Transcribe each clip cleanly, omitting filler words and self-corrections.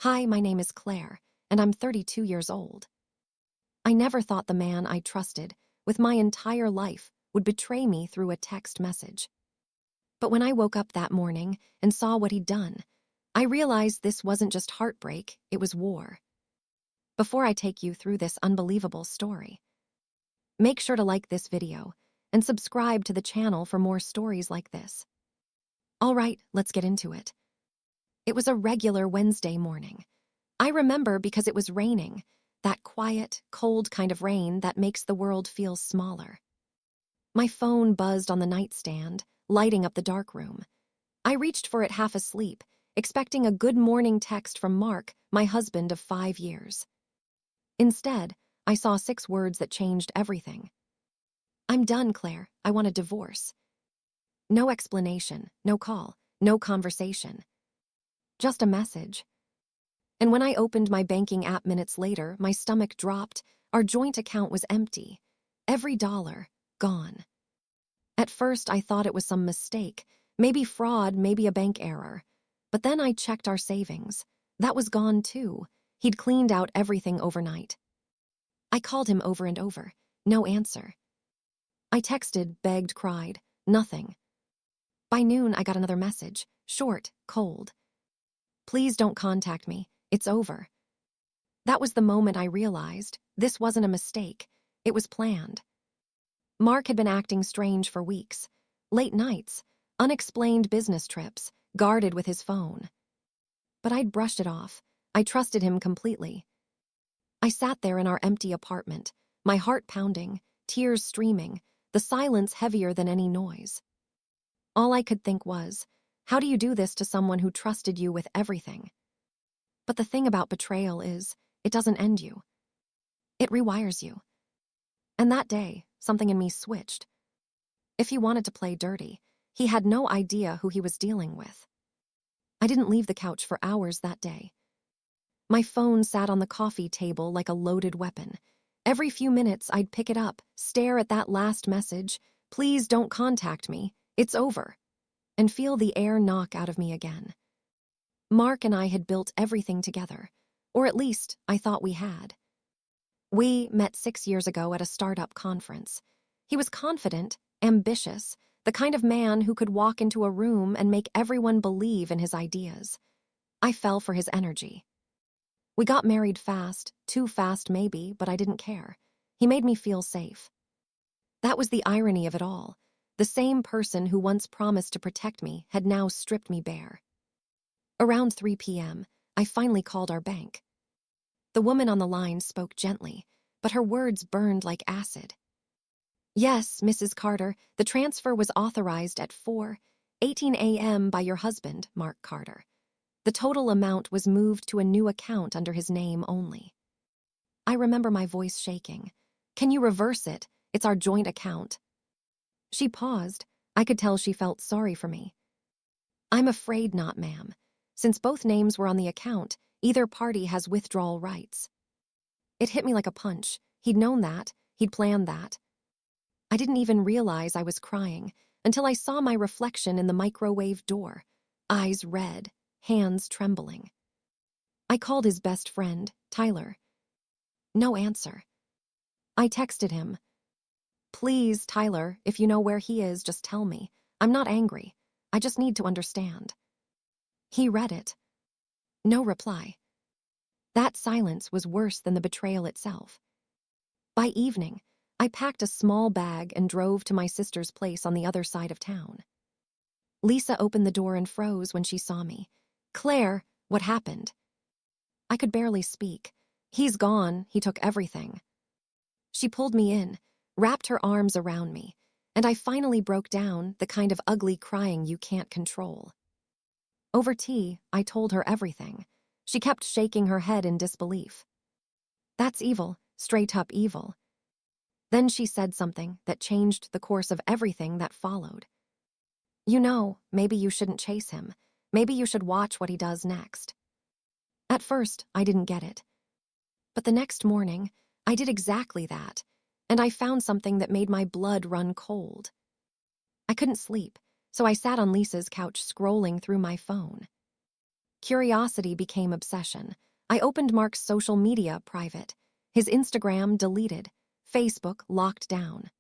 Hi, my name is Claire, and I'm 32 years old. I never thought the man I trusted with my entire life would betray me through a text message. But when I woke up that morning and saw what he'd done, I realized this wasn't just heartbreak, it was war. Before I take you through this unbelievable story, make sure to like this video and subscribe to the channel for more stories like this. All right, let's get into it. It was a regular Wednesday morning. I remember because it was raining, that quiet, cold kind of rain that makes the world feel smaller. My phone buzzed on the nightstand, lighting up the dark room. I reached for it half asleep, expecting a good morning text from Mark, my husband of 5 years. Instead, I saw 6 words that changed everything. I'm done, Claire. I want a divorce. No explanation, no call, no conversation. Just a message. And when I opened my banking app minutes later, my stomach dropped. Our joint account was empty. Every dollar, gone. At first, I thought it was some mistake, maybe fraud, maybe a bank error. But then I checked our savings. That was gone too. He'd cleaned out everything overnight. I called him over and over. No answer. I texted, begged, cried. Nothing. By noon, I got another message. Short, cold. Please don't contact me. It's over. That was the moment I realized this wasn't a mistake. It was planned. Mark had been acting strange for weeks. Late nights, unexplained business trips, guarded with his phone. But I'd brushed it off. I trusted him completely. I sat there in our empty apartment, my heart pounding, tears streaming, the silence heavier than any noise. All I could think was, how do you do this to someone who trusted you with everything? But the thing about betrayal is, it doesn't end you. It rewires you. And that day, something in me switched. If he wanted to play dirty, he had no idea who he was dealing with. I didn't leave the couch for hours that day. My phone sat on the coffee table like a loaded weapon. Every few minutes, I'd pick it up, stare at that last message, please don't contact me, it's over, and feel the air knock out of me again. Mark and I had built everything together, or at least I thought we had. We met 6 years ago at a startup conference. He was confident, ambitious, the kind of man who could walk into a room and make everyone believe in his ideas. I fell for his energy. We got married fast, too fast maybe, but I didn't care. He made me feel safe. That was the irony of it all. The same person who once promised to protect me had now stripped me bare. Around 3 p.m., I finally called our bank. The woman on the line spoke gently, but her words burned like acid. Yes, Mrs. Carter, the transfer was authorized at 4:18 a.m. by your husband, Mark Carter. The total amount was moved to a new account under his name only. I remember my voice shaking. Can you reverse it? It's our joint account. She paused. I could tell she felt sorry for me. I'm afraid not, ma'am. Since both names were on the account, either party has withdrawal rights. It hit me like a punch. He'd known that. He'd planned that. I didn't even realize I was crying until I saw my reflection in the microwave door, eyes red, hands trembling. I called his best friend, Tyler. No answer. I texted him. Please, Tyler, if you know where he is, just tell me. I'm not angry. I just need to understand. He read it. No reply. That silence was worse than the betrayal itself. By evening, I packed a small bag and drove to my sister's place on the other side of town. Lisa opened the door and froze when she saw me. Claire, what happened? I could barely speak. He's gone. He took everything. She pulled me in, wrapped her arms around me, and I finally broke down, the kind of ugly crying you can't control. Over tea, I told her everything. She kept shaking her head in disbelief. That's evil, straight up evil. Then she said something that changed the course of everything that followed. You know, maybe you shouldn't chase him. Maybe you should watch what he does next. At first, I didn't get it. But the next morning, I did exactly that, and I found something that made my blood run cold. I couldn't sleep, so I sat on Lisa's couch scrolling through my phone. Curiosity became obsession. I opened Mark's social media private. His Instagram deleted. Facebook locked down.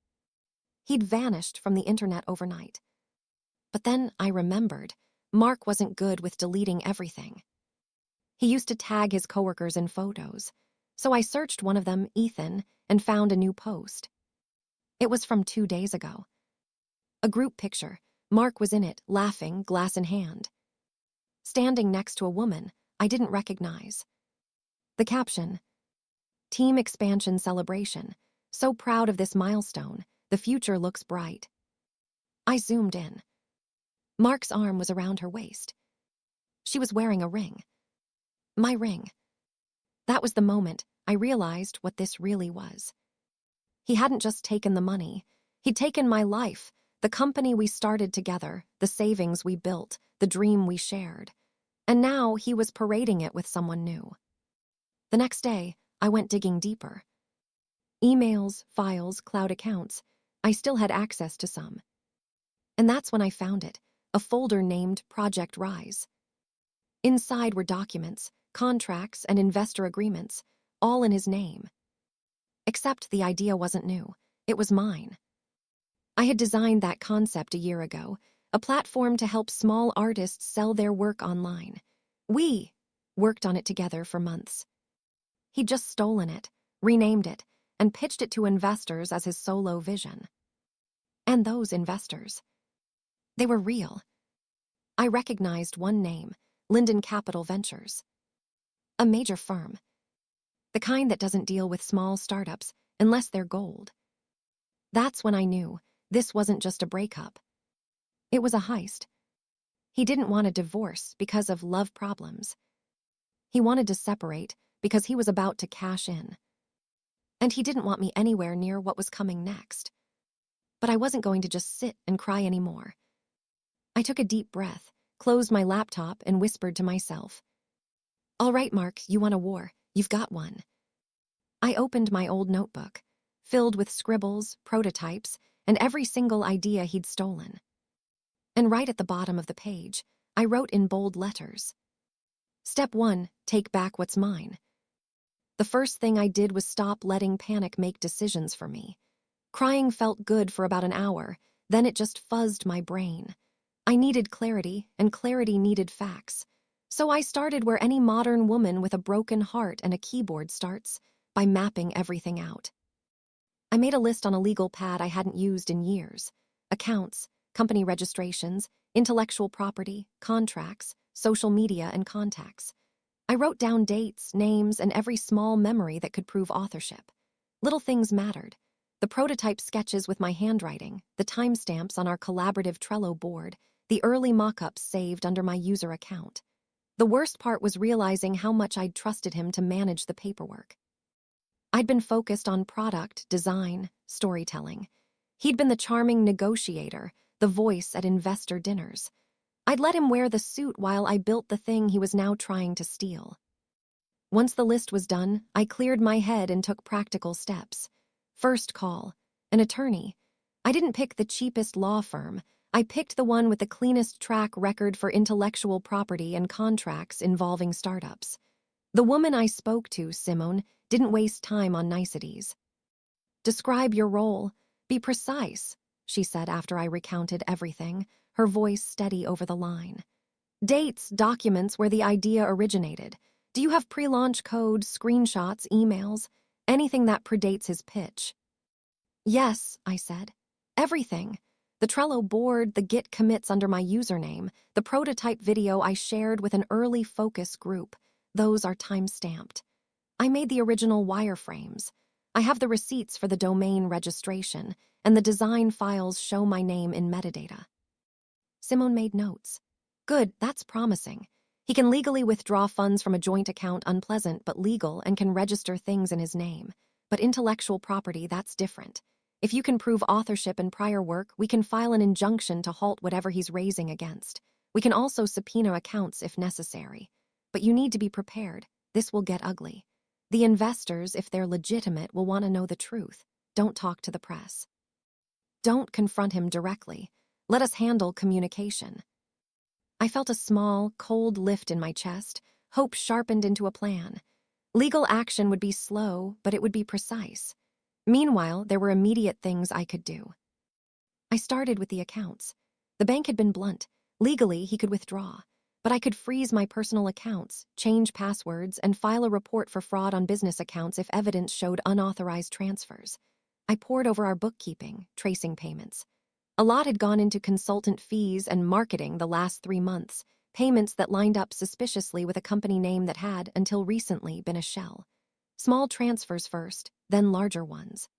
He'd vanished from the internet overnight. But then I remembered, Mark wasn't good with deleting everything. He used to tag his coworkers in photos. So I searched one of them, Ethan, and found a new post. It was from 2 days ago. A group picture. Mark was in it, laughing, glass in hand. Standing next to a woman I didn't recognize. The caption, "Team expansion celebration. So proud of this milestone. The future looks bright." I zoomed in. Mark's arm was around her waist. She was wearing a ring. My ring. That was the moment I realized what this really was. He hadn't just taken the money. He'd taken my life, the company we started together, the savings we built, the dream we shared. And now he was parading it with someone new. The next day, I went digging deeper. Emails, files, cloud accounts. I still had access to some. And that's when I found it, a folder named Project Rise. Inside were documents, contracts, and investor agreements, all in his name. Except the idea wasn't new. It was mine. I had designed that concept a year ago, a platform to help small artists sell their work online. We worked on it together for months. He'd just stolen it, renamed it, and pitched it to investors as his solo vision. And those investors, they were real. I recognized one name, Linden Capital Ventures. A major firm. The kind that doesn't deal with small startups unless they're gold. That's when I knew this wasn't just a breakup. It was a heist. He didn't want a divorce because of love problems. He wanted to separate because he was about to cash in. And he didn't want me anywhere near what was coming next. But I wasn't going to just sit and cry anymore. I took a deep breath, closed my laptop, and whispered to myself, "All right, Mark, you want a war. You've got one." I opened my old notebook, filled with scribbles, prototypes, and every single idea he'd stolen. And right at the bottom of the page, I wrote in bold letters, "Step 1, take back what's mine." The first thing I did was stop letting panic make decisions for me. Crying felt good for about an hour, then it just fuzzed my brain. I needed clarity, and clarity needed facts. So I started where any modern woman with a broken heart and a keyboard starts, by mapping everything out. I made a list on a legal pad I hadn't used in years. Accounts, company registrations, intellectual property, contracts, social media, and contacts. I wrote down dates, names, and every small memory that could prove authorship. Little things mattered. The prototype sketches with my handwriting, the timestamps on our collaborative Trello board, the early mock-ups saved under my user account. The worst part was realizing how much I'd trusted him to manage the paperwork. I'd been focused on product, design, storytelling. He'd been the charming negotiator, the voice at investor dinners. I'd let him wear the suit while I built the thing he was now trying to steal. Once the list was done, I cleared my head and took practical steps. First call, an attorney. I didn't pick the cheapest law firm. I picked the one with the cleanest track record for intellectual property and contracts involving startups. The woman I spoke to, Simone, didn't waste time on niceties. "Describe your role. Be precise," she said after I recounted everything, her voice steady over the line. "Dates, documents where the idea originated. Do you have pre-launch code, screenshots, emails, anything that predates his pitch?" "Yes," I said. "Everything. The Trello board, the Git commits under my username, the prototype video I shared with an early focus group. Those are time-stamped. I made the original wireframes. I have the receipts for the domain registration, and the design files show my name in metadata." Simone made notes. "Good, that's promising. He can legally withdraw funds from a joint account, unpleasant but legal, and can register things in his name. But intellectual property, that's different. If you can prove authorship and prior work, we can file an injunction to halt whatever he's raising against. We can also subpoena accounts if necessary. But you need to be prepared. This will get ugly. The investors, if they're legitimate, will want to know the truth. Don't talk to the press. Don't confront him directly. Let us handle communication." I felt a small, cold lift in my chest, hope sharpened into a plan. Legal action would be slow, but it would be precise. Meanwhile, there were immediate things I could do. I started with the accounts. The bank had been blunt. Legally, he could withdraw. But I could freeze my personal accounts, change passwords, and file a report for fraud on business accounts if evidence showed unauthorized transfers. I pored over our bookkeeping, tracing payments. A lot had gone into consultant fees and marketing the last 3 months, payments that lined up suspiciously with a company name that had, until recently, been a shell. Small transfers first, then larger ones.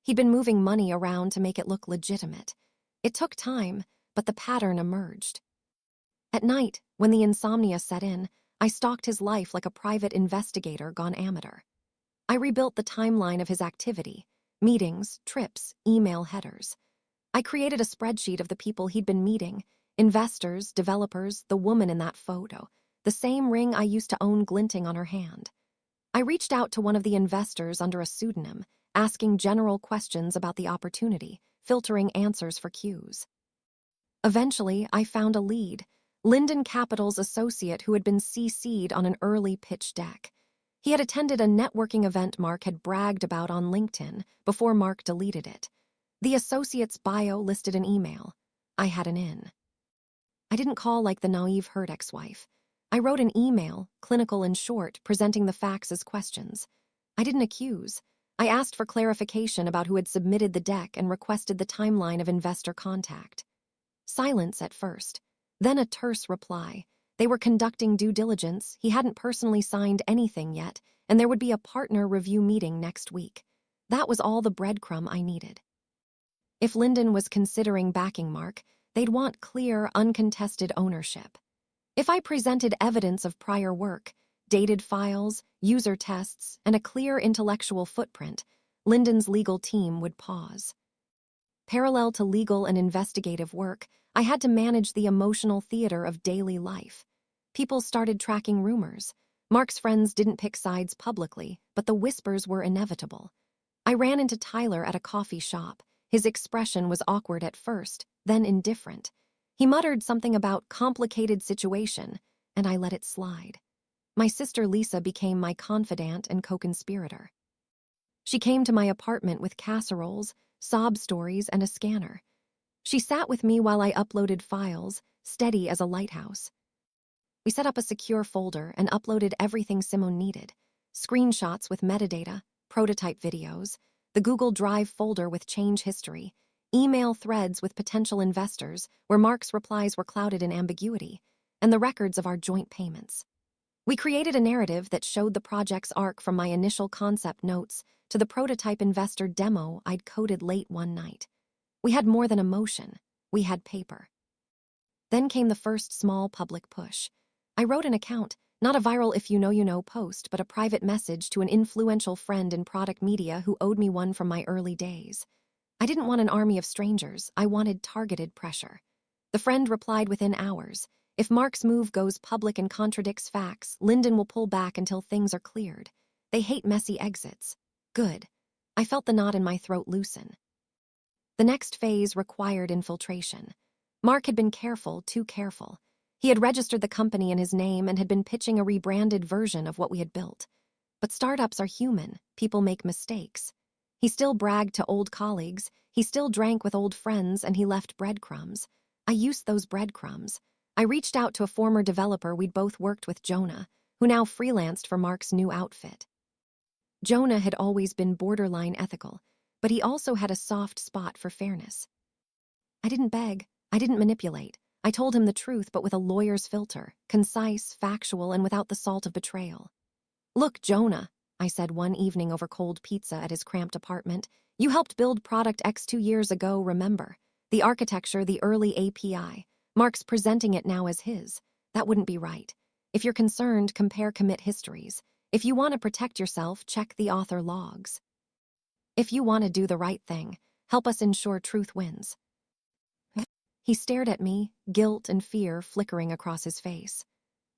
He'd been moving money around to make it look legitimate. It took time, but the pattern emerged. At night, when the insomnia set in, I stalked his life like a private investigator gone amateur. I rebuilt the timeline of his activity, meetings, trips, email headers. I created a spreadsheet of the people he'd been meeting, investors, developers, the woman in that photo, the same ring I used to own glinting on her hand. I reached out to one of the investors under a pseudonym, asking general questions about the opportunity, filtering answers for cues. Eventually, I found a lead, Linden Capital's associate who had been CC'd on an early pitch deck. He had attended a networking event Mark had bragged about on LinkedIn before Mark deleted it. The associate's bio listed an email. I had an in. I didn't call like the naive hurt ex-wife. I wrote an email, clinical and short, presenting the facts as questions. I didn't accuse. I asked for clarification about who had submitted the deck and requested the timeline of investor contact. Silence at first, then a terse reply. They were conducting due diligence, he hadn't personally signed anything yet, and there would be a partner review meeting next week. That was all the breadcrumb I needed. If Linden was considering backing Mark, they'd want clear, uncontested ownership. If I presented evidence of prior work, dated files, user tests, and a clear intellectual footprint, Linden's legal team would pause. Parallel to legal and investigative work, I had to manage the emotional theater of daily life. People started tracking rumors. Mark's friends didn't pick sides publicly, but the whispers were inevitable. I ran into Tyler at a coffee shop. His expression was awkward at first, then indifferent. He muttered something about complicated situation, and I let it slide. My sister Lisa became my confidant and co-conspirator. She came to my apartment with casseroles, sob stories, and a scanner. She sat with me while I uploaded files, steady as a lighthouse. We set up a secure folder and uploaded everything Simone needed. Screenshots with metadata, prototype videos, the Google Drive folder with change history, email threads with potential investors where Mark's replies were clouded in ambiguity, and the records of our joint payments. We created a narrative that showed the project's arc from my initial concept notes to the prototype investor demo I'd coded late one night. We had more than emotion. We had paper. Then came the first small public push. I wrote an account, not a viral if you know post, but a private message to an influential friend in product media who owed me one from my early days. I didn't want an army of strangers. I wanted targeted pressure. The friend replied within hours. If Mark's move goes public and contradicts facts, Linden will pull back until things are cleared. They hate messy exits. Good. I felt the knot in my throat loosen. The next phase required infiltration. Mark had been careful, too careful. He had registered the company in his name and had been pitching a rebranded version of what we had built. But startups are human. People make mistakes. He still bragged to old colleagues, he still drank with old friends, and he left breadcrumbs. I used those breadcrumbs. I reached out to a former developer we'd both worked with, Jonah, who now freelanced for Mark's new outfit. Jonah had always been borderline ethical, but he also had a soft spot for fairness. I didn't beg, I didn't manipulate. I told him the truth, but with a lawyer's filter, concise, factual, and without the salt of betrayal. Look, Jonah, I said one evening over cold pizza at his cramped apartment, you helped build Product X 2 years ago, remember? The architecture, the early API. Mark's presenting it now as his. That wouldn't be right. If you're concerned, compare commit histories. If you want to protect yourself, check the author logs. If you want to do the right thing, help us ensure truth wins. He stared at me, guilt and fear flickering across his face.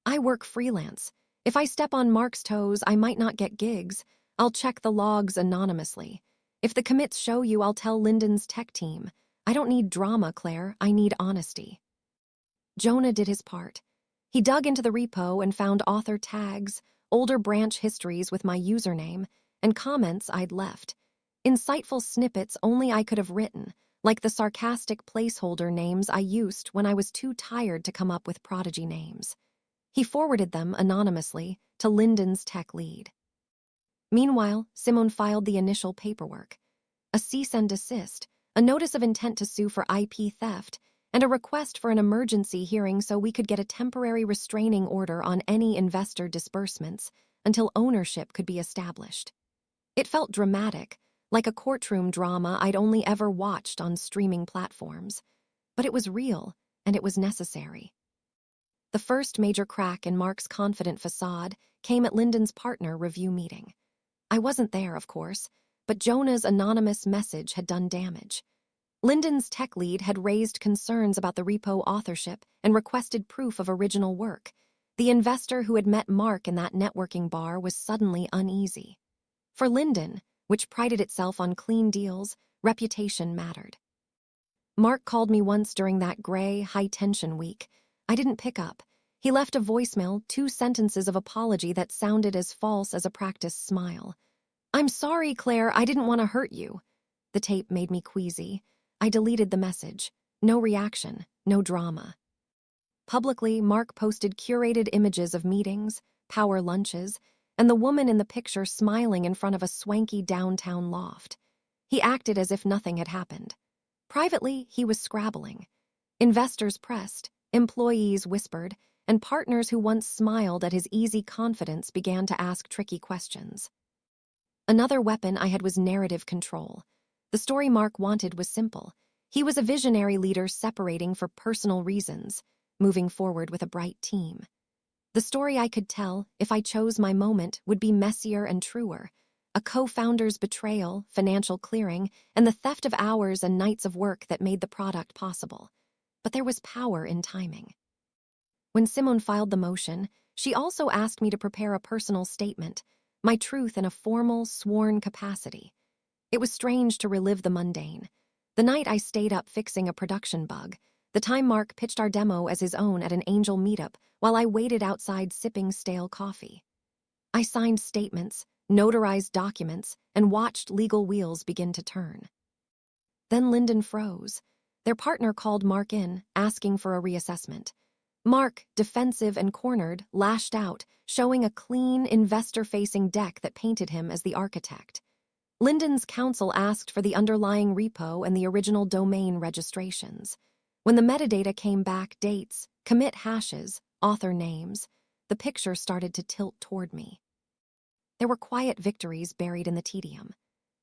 I work freelance. If I step on Mark's toes, I might not get gigs. I'll check the logs anonymously. If the commits show you, I'll tell Linden's tech team. I don't need drama, Claire. I need honesty. Jonah did his part. He dug into the repo and found author tags, older branch histories with my username, and comments I'd left. Insightful snippets only I could have written, like the sarcastic placeholder names I used when I was too tired to come up with prodigy names. He forwarded them anonymously to Lyndon's tech lead. Meanwhile, Simone filed the initial paperwork: a cease and desist, a notice of intent to sue for IP theft, and a request for an emergency hearing so we could get a temporary restraining order on any investor disbursements until ownership could be established. It felt dramatic, like a courtroom drama I'd only ever watched on streaming platforms. But it was real, and it was necessary. The first major crack in Mark's confident facade came at Lyndon's partner review meeting. I wasn't there, of course, but Jonah's anonymous message had done damage. Lyndon's tech lead had raised concerns about the repo authorship and requested proof of original work. The investor who had met Mark in that networking bar was suddenly uneasy. For Lyndon, which prided itself on clean deals, reputation mattered. Mark called me once during that gray, high-tension week. I didn't pick up. He left a voicemail, 2 sentences of apology that sounded as false as a practiced smile. "I'm sorry, Claire, I didn't want to hurt you." The tape made me queasy. I deleted the message. No reaction, no drama. Publicly, Mark posted curated images of meetings, power lunches, and the woman in the picture smiling in front of a swanky downtown loft. He acted as if nothing had happened. Privately, he was scrabbling. Investors pressed, employees whispered, and partners who once smiled at his easy confidence began to ask tricky questions. Another weapon I had was narrative control. The story Mark wanted was simple. He was a visionary leader separating for personal reasons, moving forward with a bright team. The story I could tell, if I chose my moment, would be messier and truer. A co-founder's betrayal, financial clearing, and the theft of hours and nights of work that made the product possible. But there was power in timing. When Simone filed the motion, she also asked me to prepare a personal statement, my truth in a formal, sworn capacity. It was strange to relive the mundane. The night I stayed up fixing a production bug, the time Mark pitched our demo as his own at an angel meetup while I waited outside sipping stale coffee. I signed statements, notarized documents, and watched legal wheels begin to turn. Then Lyndon froze. Their partner called Mark in, asking for a reassessment. Mark, defensive and cornered, lashed out, showing a clean, investor-facing deck that painted him as the architect. Lyndon's counsel asked for the underlying repo and the original domain registrations. When the metadata came back, dates, commit hashes, author names, the picture started to tilt toward me. There were quiet victories buried in the tedium.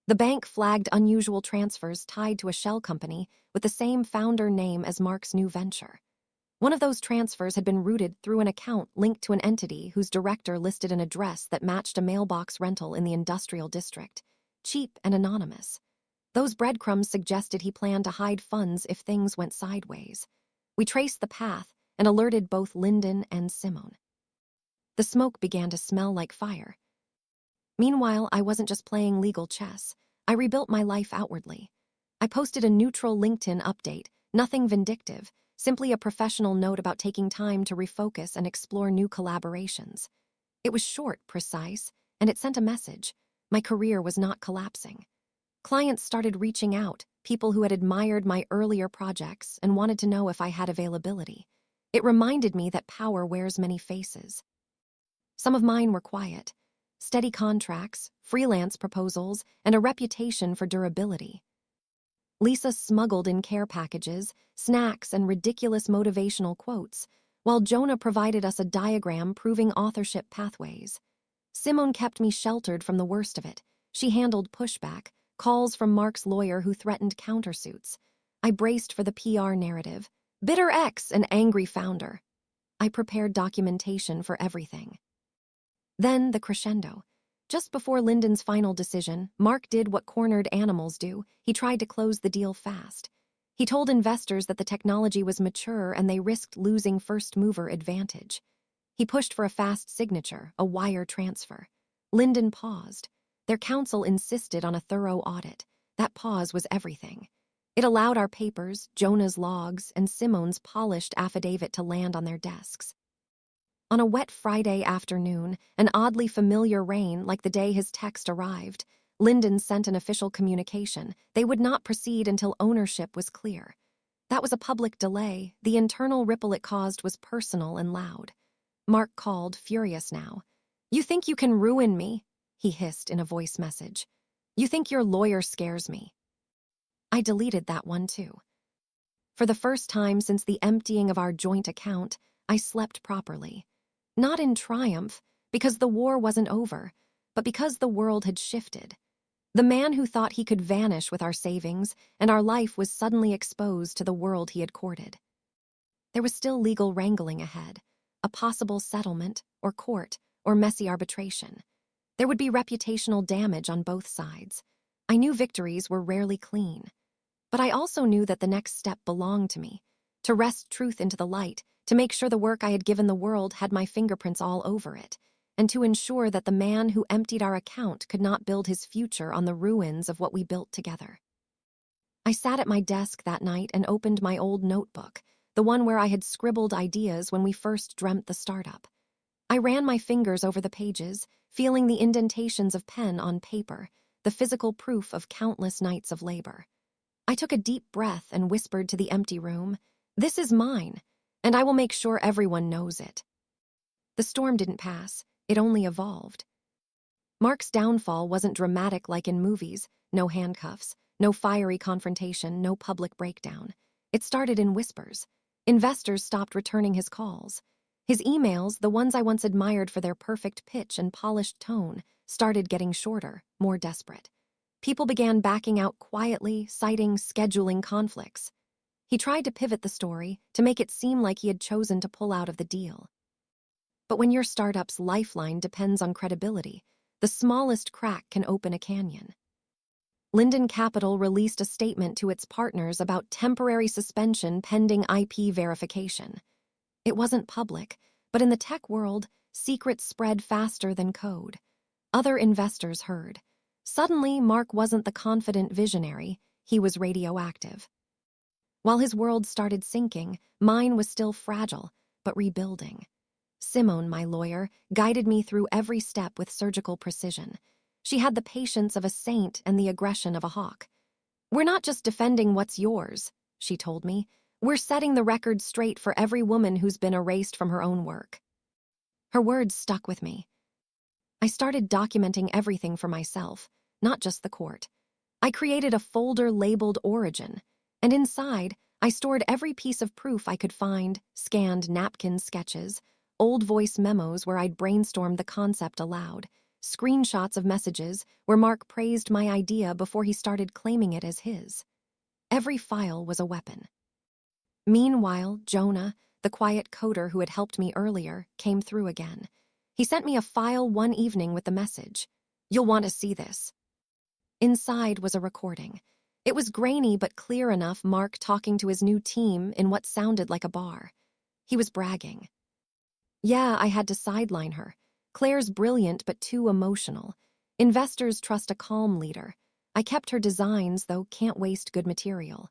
The bank flagged unusual transfers tied to a shell company with the same founder name as Mark's new venture. One of those transfers had been routed through an account linked to an entity whose director listed an address that matched a mailbox rental in the industrial district. Cheap and anonymous. Those breadcrumbs suggested he planned to hide funds if things went sideways. We traced the path and alerted both Lyndon and Simone. The smoke began to smell like fire. Meanwhile, I wasn't just playing legal chess. I rebuilt my life outwardly. I posted a neutral LinkedIn update, nothing vindictive, simply a professional note about taking time to refocus and explore new collaborations. It was short, precise, and it sent a message. My career was not collapsing. Clients started reaching out, people who had admired my earlier projects and wanted to know if I had availability. It reminded me that power wears many faces. Some of mine were quiet. Steady contracts, freelance proposals, and a reputation for durability. Lisa smuggled in care packages, snacks, and ridiculous motivational quotes, while Jonah provided us a diagram proving authorship pathways. Simone kept me sheltered from the worst of it. She handled pushback, calls from Mark's lawyer who threatened countersuits. I braced for the PR narrative. Bitter ex and angry founder. I prepared documentation for everything. Then the crescendo. Just before Lyndon's final decision, Mark did what cornered animals do. He tried to close the deal fast. He told investors that the technology was mature and they risked losing first-mover advantage. He pushed for a fast signature, a wire transfer. Lyndon paused. Their counsel insisted on a thorough audit. That pause was everything. It allowed our papers, Jonah's logs, and Simone's polished affidavit to land on their desks. On a wet Friday afternoon, an oddly familiar rain like the day his text arrived, Lyndon sent an official communication. They would not proceed until ownership was clear. That was a public delay. The internal ripple it caused was personal and loud. Mark called, furious now. "You think you can ruin me?" he hissed in a voice message. "You think your lawyer scares me?" I deleted that one too. For the first time since the emptying of our joint account, I slept properly. Not in triumph, because the war wasn't over, but because the world had shifted. The man who thought he could vanish with our savings and our life was suddenly exposed to the world he had courted. There was still legal wrangling ahead, a possible settlement, or court, or messy arbitration. There would be reputational damage on both sides. I knew victories were rarely clean. But I also knew that the next step belonged to me, to wrest truth into the light, to make sure the work I had given the world had my fingerprints all over it, and to ensure that the man who emptied our account could not build his future on the ruins of what we built together. I sat at my desk that night and opened my old notebook, the one where I had scribbled ideas when we first dreamt the startup. I ran my fingers over the pages, feeling the indentations of pen on paper, the physical proof of countless nights of labor. I took a deep breath and whispered to the empty room, "This is mine, and I will make sure everyone knows it." The storm didn't pass, it only evolved. Mark's downfall wasn't dramatic like in movies, no handcuffs, no fiery confrontation, no public breakdown. It started in whispers. Investors stopped returning his calls. His emails, the ones I once admired for their perfect pitch and polished tone, started getting shorter, more desperate. People began backing out quietly, citing scheduling conflicts. He tried to pivot the story, to make it seem like he had chosen to pull out of the deal. But when your startup's lifeline depends on credibility, the smallest crack can open a canyon. Linden Capital released a statement to its partners about temporary suspension pending IP verification. It wasn't public, but in the tech world, secrets spread faster than code. Other investors heard. Suddenly, Mark wasn't the confident visionary, he was radioactive. While his world started sinking, mine was still fragile, but rebuilding. Simone, my lawyer, guided me through every step with surgical precision. She had the patience of a saint and the aggression of a hawk. "We're not just defending what's yours," she told me. "We're setting the record straight for every woman who's been erased from her own work." Her words stuck with me. I started documenting everything for myself, not just the court. I created a folder labeled Origin, and inside, I stored every piece of proof I could find, scanned napkin sketches, old voice memos where I'd brainstormed the concept aloud, screenshots of messages where Mark praised my idea before he started claiming it as his. Every file was a weapon. Meanwhile, Jonah, the quiet coder who had helped me earlier, came through again. He sent me a file one evening with the message, "You'll want to see this." Inside was a recording. It was grainy but clear enough Mark talking to his new team in what sounded like a bar. He was bragging. "Yeah, I had to sideline her. Claire's brilliant but too emotional. Investors trust a calm leader. I kept her designs, though can't waste good material."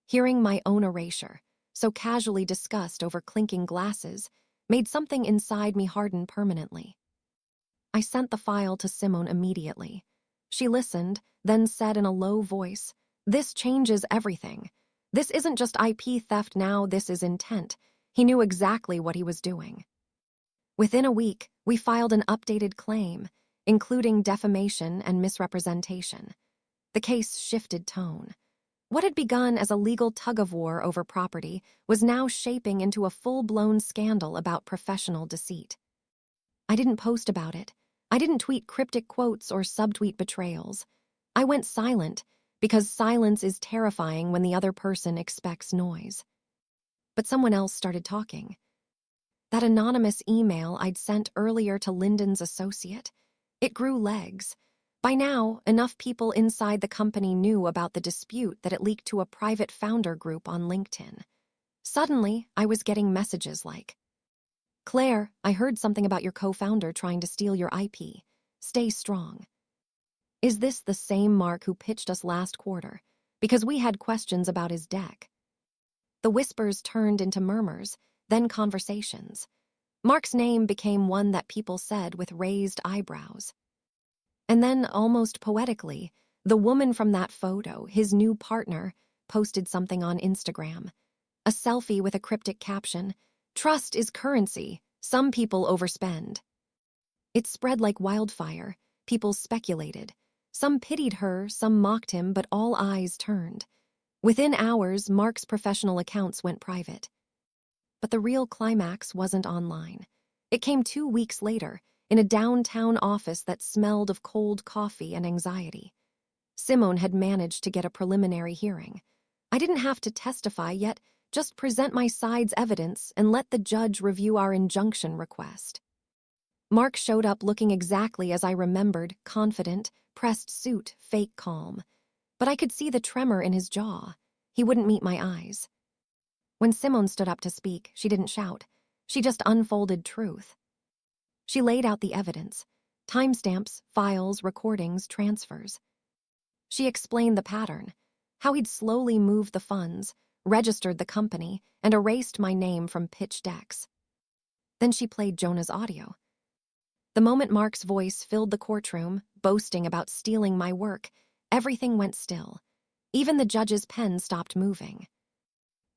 Hearing my own erasure, so casually discussed over clinking glasses, made something inside me harden permanently. I sent the file to Simone immediately. She listened, then said in a low voice, "This changes everything. This isn't just IP theft now, this is intent." He knew exactly what he was doing. Within a week, we filed an updated claim, including defamation and misrepresentation. The case shifted tone. What had begun as a legal tug-of-war over property was now shaping into a full-blown scandal about professional deceit. I didn't post about it. I didn't tweet cryptic quotes or subtweet betrayals. I went silent, because silence is terrifying when the other person expects noise. But someone else started talking. That anonymous email I'd sent earlier to Lyndon's associate, it grew legs. By now, enough people inside the company knew about the dispute that it leaked to a private founder group on LinkedIn. Suddenly, I was getting messages like, "Claire, I heard something about your co-founder trying to steal your IP. Stay strong." Is this the same Mark who pitched us last quarter? because we had questions about his deck. The whispers turned into murmurs, then conversations. Mark's name became one that people said with raised eyebrows. And then, almost poetically, the woman from that photo, his new partner, posted something on Instagram. A selfie with a cryptic caption, "Trust is currency. Some people overspend." It spread like wildfire. People speculated. Some pitied her, some mocked him, but all eyes turned. Within hours, Mark's professional accounts went private. But the real climax wasn't online. It came 2 weeks later, in a downtown office that smelled of cold coffee and anxiety. Simone had managed to get a preliminary hearing. I didn't have to testify yet, just present my side's evidence and let the judge review our injunction request. Mark showed up looking exactly as I remembered, confident, pressed suit, fake calm. But I could see the tremor in his jaw. He wouldn't meet my eyes. When Simone stood up to speak, she didn't shout. She just unfolded truth. She laid out the evidence, timestamps, files, recordings, transfers. She explained the pattern, how he'd slowly moved the funds, registered the company, and erased my name from pitch decks. Then she played Jonah's audio. The moment Mark's voice filled the courtroom, boasting about stealing my work, everything went still. Even the judge's pen stopped moving.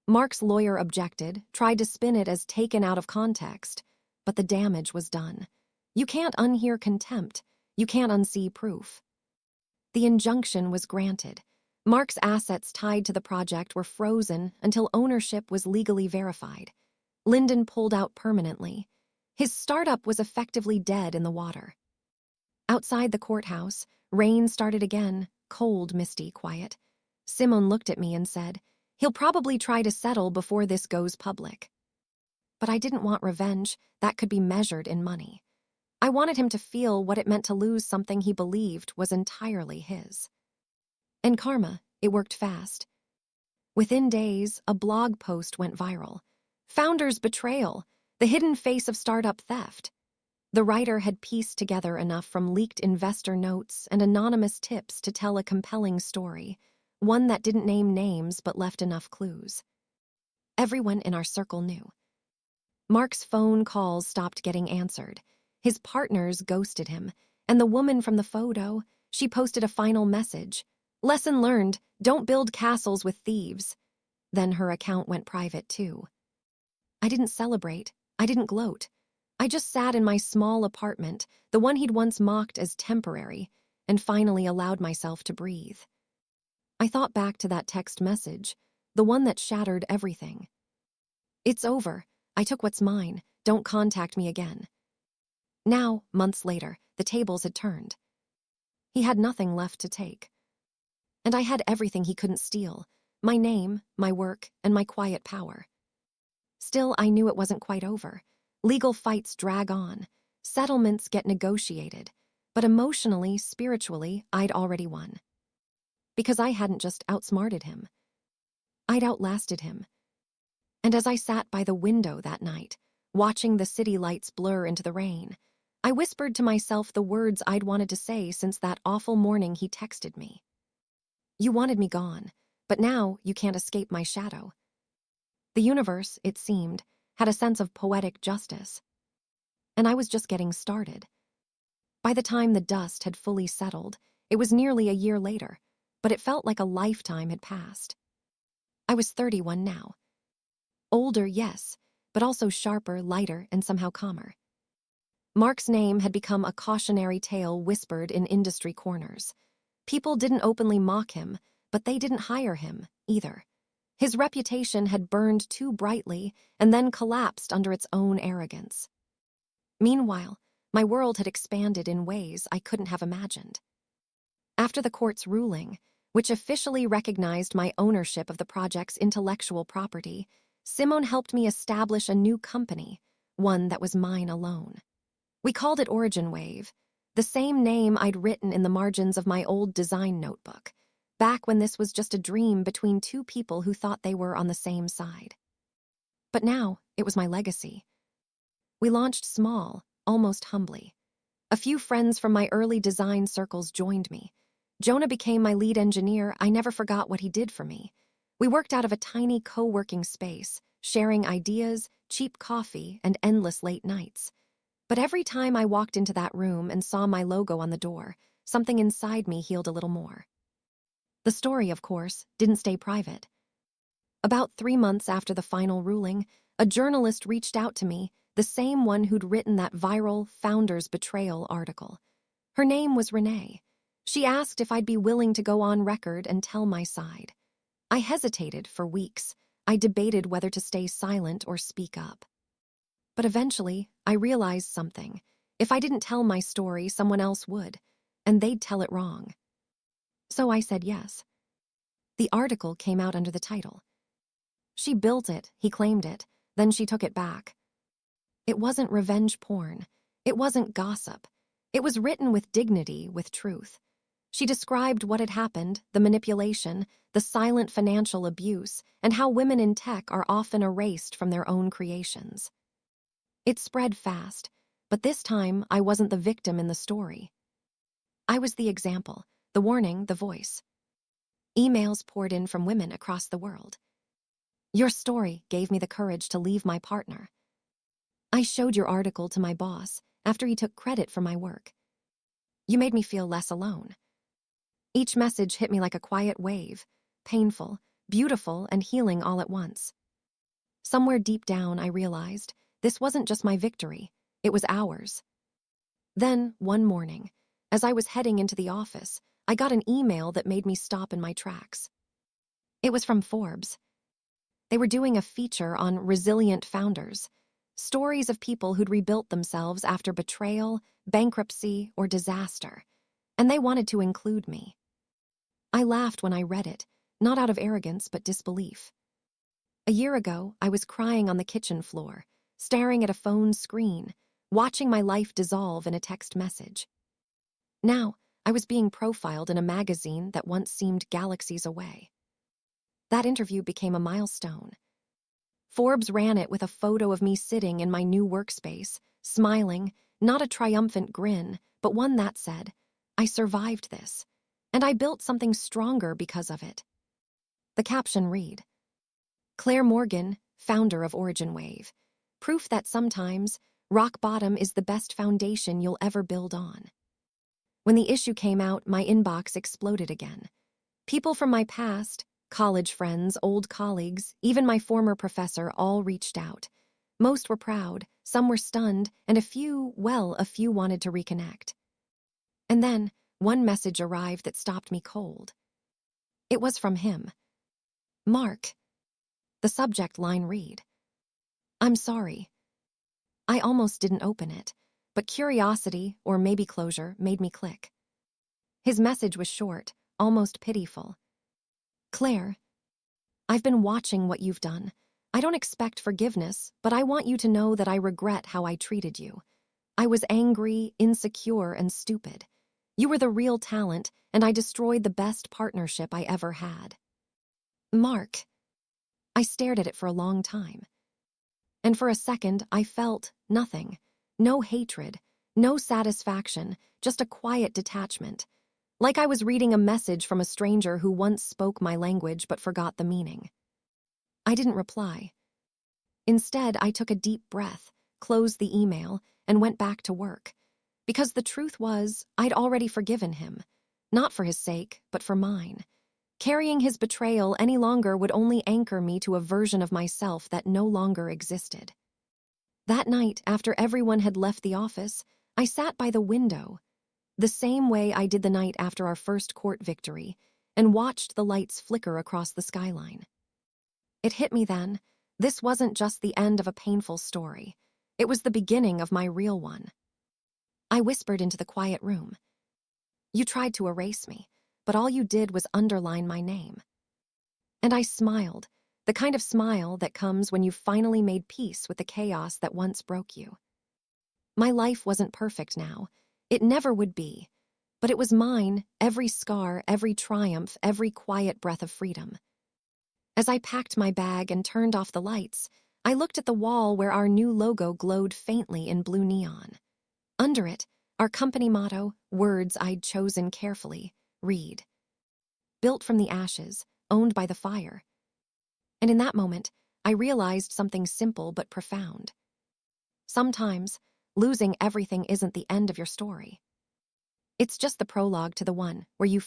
Mark's lawyer objected, tried to spin it as taken out of context, but the damage was done. You can't unhear contempt. You can't unsee proof. The injunction was granted. Mark's assets tied to the project were frozen until ownership was legally verified. Lyndon pulled out permanently. His startup was effectively dead in the water. Outside the courthouse, rain started again, cold, misty, quiet. Simone looked at me and said, "He'll probably try to settle before this goes public." But I didn't want revenge that could be measured in money. I wanted him to feel what it meant to lose something he believed was entirely his. And karma, it worked fast. Within days, a blog post went viral. "Founder's Betrayal, the hidden face of startup theft." The writer had pieced together enough from leaked investor notes and anonymous tips to tell a compelling story, one that didn't name names but left enough clues. Everyone in our circle knew. Mark's phone calls stopped getting answered. His partners ghosted him, and the woman from the photo, she posted a final message. "Lesson learned, don't build castles with thieves." Then her account went private too. I didn't celebrate. I didn't gloat. I just sat in my small apartment, the one he'd once mocked as temporary, and finally allowed myself to breathe. I thought back to that text message, the one that shattered everything. "It's over. I took what's mine. Don't contact me again." Now, months later, the tables had turned. He had nothing left to take. And I had everything he couldn't steal, my name, my work, and my quiet power. Still, I knew it wasn't quite over. Legal fights drag on. Settlements get negotiated. But emotionally, spiritually, I'd already won. Because I hadn't just outsmarted him. I'd outlasted him. And as I sat by the window that night, watching the city lights blur into the rain, I whispered to myself the words I'd wanted to say since that awful morning he texted me. "You wanted me gone, but now you can't escape my shadow." The universe, it seemed, had a sense of poetic justice. And I was just getting started. By the time the dust had fully settled, it was nearly a year later, but it felt like a lifetime had passed. I was 31 now. Older, yes, but also sharper, lighter, and somehow calmer. Mark's name had become a cautionary tale whispered in industry corners. People didn't openly mock him, but they didn't hire him, either. His reputation had burned too brightly and then collapsed under its own arrogance. Meanwhile, my world had expanded in ways I couldn't have imagined. After the court's ruling, which officially recognized my ownership of the project's intellectual property, Simone helped me establish a new company, one that was mine alone. We called it Origin Wave, the same name I'd written in the margins of my old design notebook, back when this was just a dream between two people who thought they were on the same side. But now, it was my legacy. We launched small, almost humbly. A few friends from my early design circles joined me. Jonah became my lead engineer. I never forgot what he did for me. We worked out of a tiny co-working space, sharing ideas, cheap coffee, and endless late nights. But every time I walked into that room and saw my logo on the door, something inside me healed a little more. The story, of course, didn't stay private. About 3 months after the final ruling, a journalist reached out to me, the same one who'd written that viral Founders Betrayal article. Her name was Renee. She asked if I'd be willing to go on record and tell my side. I hesitated for weeks. I debated whether to stay silent or speak up. But eventually, I realized something. If I didn't tell my story, someone else would, and they'd tell it wrong. So I said yes. The article came out under the title. She built it, he claimed it, then she took it back. It wasn't revenge porn. It wasn't gossip. It was written with dignity, with truth. She described what had happened, the manipulation, the silent financial abuse, and how women in tech are often erased from their own creations. It spread fast, but this time I wasn't the victim in the story. I was the example, the warning, the voice. Emails poured in from women across the world. Your story gave me the courage to leave my partner. I showed your article to my boss after he took credit for my work. You made me feel less alone. Each message hit me like a quiet wave, painful, beautiful, and healing all at once. Somewhere deep down, I realized this wasn't just my victory, it was ours. Then, one morning, as I was heading into the office, I got an email that made me stop in my tracks. It was from Forbes. They were doing a feature on resilient founders, stories of people who'd rebuilt themselves after betrayal, bankruptcy, or disaster, and they wanted to include me. I laughed when I read it, not out of arrogance but disbelief. A year ago, I was crying on the kitchen floor, staring at a phone screen, watching my life dissolve in a text message. Now, I was being profiled in a magazine that once seemed galaxies away. That interview became a milestone. Forbes ran it with a photo of me sitting in my new workspace, smiling, not a triumphant grin, but one that said, I survived this, and I built something stronger because of it. The caption read, Claire Morgan, founder of Origin Wave, proof that sometimes rock bottom is the best foundation you'll ever build on. When the issue came out, my inbox exploded again. People from my past, college friends, old colleagues, even my former professor all reached out. Most were proud, some were stunned, and a few wanted to reconnect. And then, one message arrived that stopped me cold. It was from him. Mark. The subject line read, I'm sorry. I almost didn't open it, but curiosity, or maybe closure, made me click. His message was short, almost pitiful. Claire, I've been watching what you've done. I don't expect forgiveness, but I want you to know that I regret how I treated you. I was angry, insecure, and stupid. You were the real talent, and I destroyed the best partnership I ever had. Mark. I stared at it for a long time. And for a second, I felt nothing. No hatred, no satisfaction, just a quiet detachment. Like I was reading a message from a stranger who once spoke my language but forgot the meaning. I didn't reply. Instead, I took a deep breath, closed the email, and went back to work. Because the truth was, I'd already forgiven him. Not for his sake, but for mine. Carrying his betrayal any longer would only anchor me to a version of myself that no longer existed. That night, after everyone had left the office, I sat by the window, the same way I did the night after our first court victory, and watched the lights flicker across the skyline. It hit me then, this wasn't just the end of a painful story. It was the beginning of my real one. I whispered into the quiet room. You tried to erase me, but all you did was underline my name. And I smiled, the kind of smile that comes when you've finally made peace with the chaos that once broke you. My life wasn't perfect now. It never would be. But it was mine, every scar, every triumph, every quiet breath of freedom. As I packed my bag and turned off the lights, I looked at the wall where our new logo glowed faintly in blue neon. Under it, our company motto, words I'd chosen carefully, read. Built from the ashes, owned by the fire. And in that moment, I realized something simple but profound. Sometimes, losing everything isn't the end of your story. It's just the prologue to the one where you